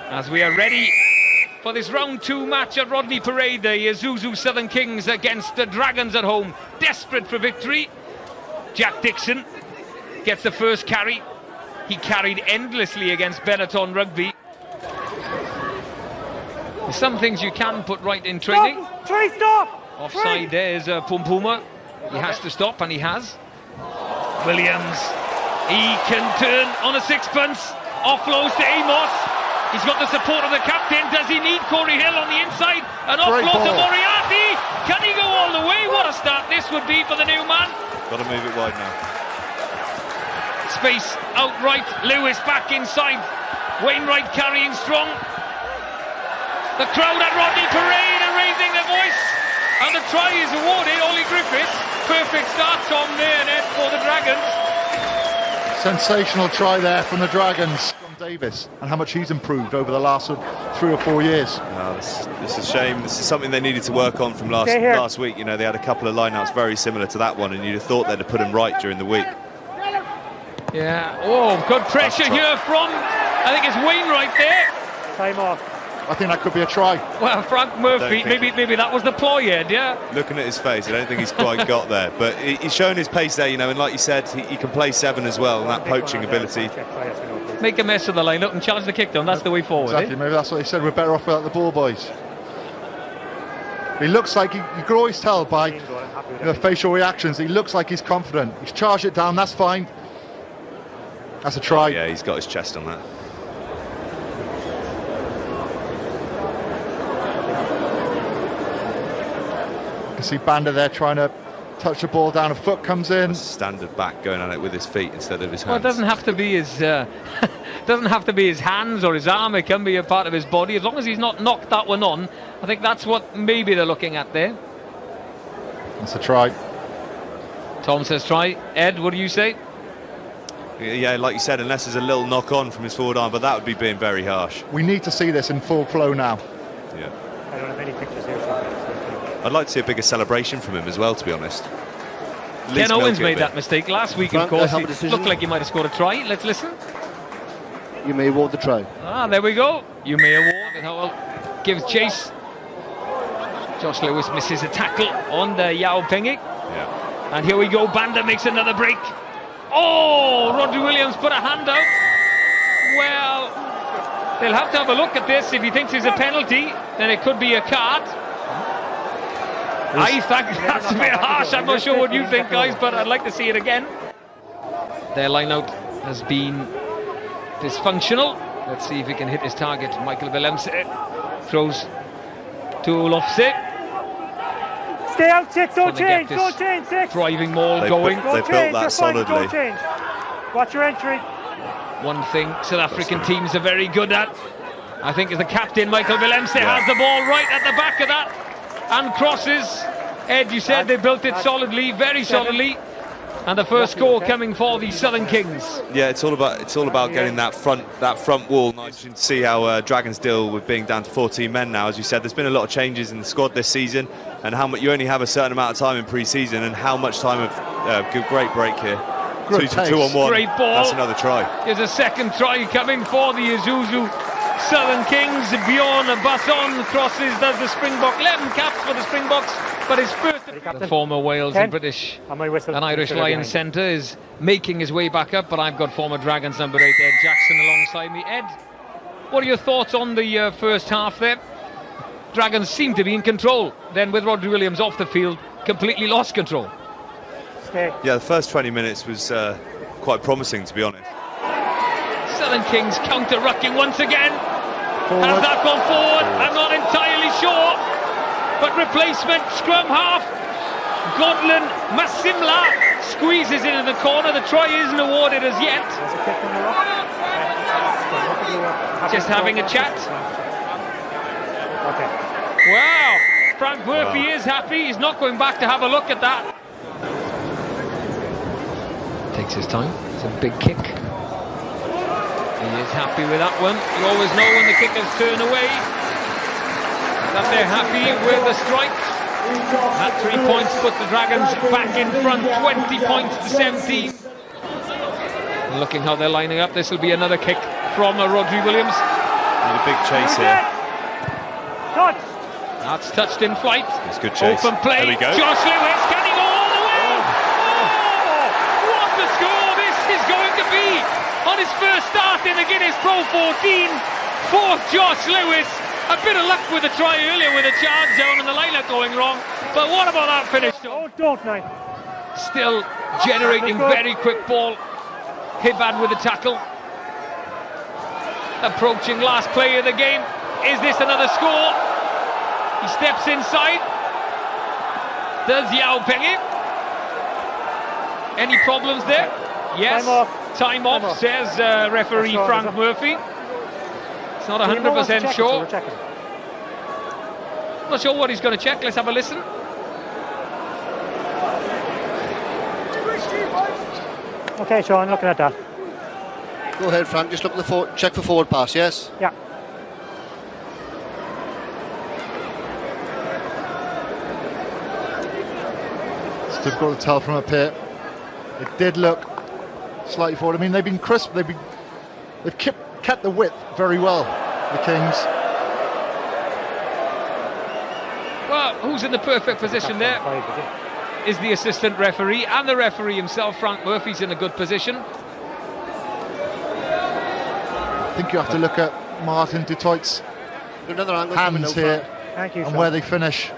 as we are ready for this round 2 match at Rodney Parade. The Isuzu Southern Kings against the Dragons at home, desperate for victory. Jack Dixon gets the first carry. He carried endlessly against Benetton Rugby. There's some things you can put right in training. Stop! Offside there is Pumpuma. He has to stop, and he has. Williams, he can turn on a sixpence. Offloads to Amos. He's got the support of the captain. Does he need Corey Hill on the inside? An offload to Moriarty. Can he go all the way? What a start this would be for the new man. Got to move it wide now. Space outright. Lewis back inside. Wainwright carrying strong. The crowd at Rodney Parade are raising their voice. And the try is awarded. Ollie Griffiths. Perfect start, Tom, there and Ed, for the Dragons. Sensational try there from the Dragons. Davis, and how much he's improved over the last 3 or 4 years. This is a shame. This is something they needed to work on from last week. You know, they had a couple of lineouts very similar to that one, and you'd have thought they'd have put him right during the week. Yeah. Oh, good pressure here from, I think it's Wainwright there. Time off. I think that could be a try. Well, Frank Murphy, maybe that was the ploy, Ed, yeah? Looking at his face, I don't think he's quite got there. But he's shown his pace there, you know, and like you said, he can play 7 as well, and that poaching ability. Make a mess of the line-up and challenge the kick down, that's the way forward. Exactly, maybe that's what he said, we're better off without the ball, boys. He looks like, you can always tell by the facial reactions, he looks like he's confident. He's charged it down, that's fine. That's a try. Yeah, he's got his chest on that. You can see Banda there trying to touch the ball down, a foot comes in. Standard back going at it with his feet instead of his hands. Well, it doesn't have to be his doesn't have to be his hands or his arm. It can be a part of his body, as long as he's not knocked that one on. I think that's what maybe they're looking at there. That's a try. Tom says try. Ed, what do you say? Yeah, like you said, unless there's a little knock on from his forward arm, but that would be being very harsh. We need to see this in full flow now. Yeah. I don't have any pictures here from it. I'd like to see a bigger celebration from him as well, to be honest. Ken Owens made that mistake last week, of course. He looked like he might have scored a try. Let's listen. You may award the try. Ah, there we go. You may award. And Howell gives chase. Josh Lewis misses a tackle on the Yao Pengi. Yeah. And here we go. Banda makes another break. Oh, Rodney Williams put a hand out. Well, they'll have to have a look at this. If he thinks it's a penalty, then it could be a card. I think that's a bit harsh. I'm not sure what you think, guys, but I'd like to see it again. Their line-out has been dysfunctional. Let's see if he can hit his target. Michael Willemse throws to Olofse. Stay out, 6, don't change, 6. Driving maul going. They built that solidly. Don't change. Watch your entry. One thing South African teams are very good at, I think, is the captain, Michael Willemse, has the ball right at the back of that. And crosses. Ed, you said they built it solidly, very solidly, and the first score coming for the Southern Kings. Yeah, it's all about getting that front wall. Nice to see how Dragons deal with being down to 14 men now. As you said, there's been a lot of changes in the squad this season, and how much you only have a certain amount of time in pre-season, and how much time of good, great break here. 2 on 1. Great ball. That's another try. There's a second try coming for the Isuzu Southern Kings. Bjorn Basson crosses, does the Springbok. 11 caps for the Springboks, but his first. The former Wales and British and Irish Lions centre is making his way back up, but I've got former Dragons number 8, Ed Jackson, alongside me. Ed, what are your thoughts on the first half there? Dragons seem to be in control, then with Rodney Williams off the field, completely lost control. Yeah, the first 20 minutes was quite promising, to be honest. Southern Kings counter-rucking once again. Forward. Has that gone forward? I'm not entirely sure. But replacement, scrum half. Godlin Masimla squeezes it in the corner. The try isn't awarded as yet. Just having a chat. Okay. Wow. Frank Murphy is happy. He's not going back to have a look at that. Takes his time. It's a big kick. He is happy with that one. You always know when the kickers turn away that they're happy with the strike. That 3 points put the Dragons back in front, 20 points to 17. Looking how they're lining up, this will be another kick from Rodney Williams. Need a big chase here. Touch. That's touched in flight. It's good chase. Open play. There we go. Josh Lewis, can he go all the way? Oh, what a score this is going to be on his first start in the Guinness Pro14 for Josh Lewis. A bit of luck with the try earlier with a charge down and the lilac going wrong. But what about that finish? Oh, don't nine. Still generating very quick ball. Hibbard with the tackle. Approaching last play of the game. Is this another score? He steps inside. Does Yao Pengi? Any problems there? Yes. Time off, says referee Frank Murphy. It's not 100% sure. Not sure what he's going to check. Let's have a listen. Okay, Sean, looking at that. Go ahead, Frank. Just look at the check for forward pass. Yes. Yeah. It's difficult to tell from up here. It did look slightly forward. I mean, they've been crisp. They've kept the width very well, the Kings. Well, who's in the perfect position there? Is the assistant referee, and the referee himself, Frank Murphy's in a good position. I think you have to look at Martin Dutoit's hands here. Thank you, and Sean. where they finish.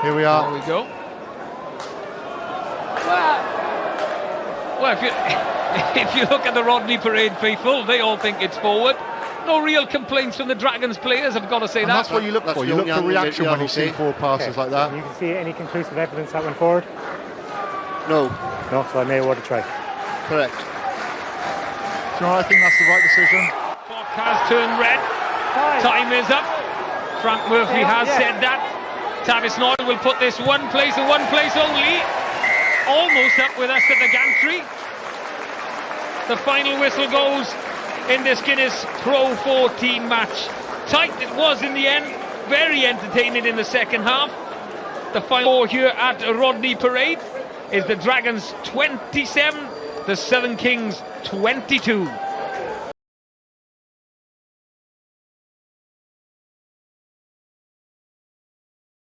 Here we are. There we go. Well, if you look at the Rodney Parade faithful, they all think it's forward. No real complaints from the Dragons players, I've got to say And that. that's what you look for. You look for reaction when you see forward passes like that. You can see any conclusive evidence that went forward? No. No, so I may award a try. Correct. Do you know what? I think that's the right decision. Clock has turned red. Time is up. Frank Murphy has said that. Tavis Noyle will put this one place and one place only. Almost up with us at the gantry. The final whistle goes in this Guinness Pro14 match. Tight it was in the end, very entertaining in the second half. The final score here at Rodney Parade is the Dragons 27, the Southern Kings 22.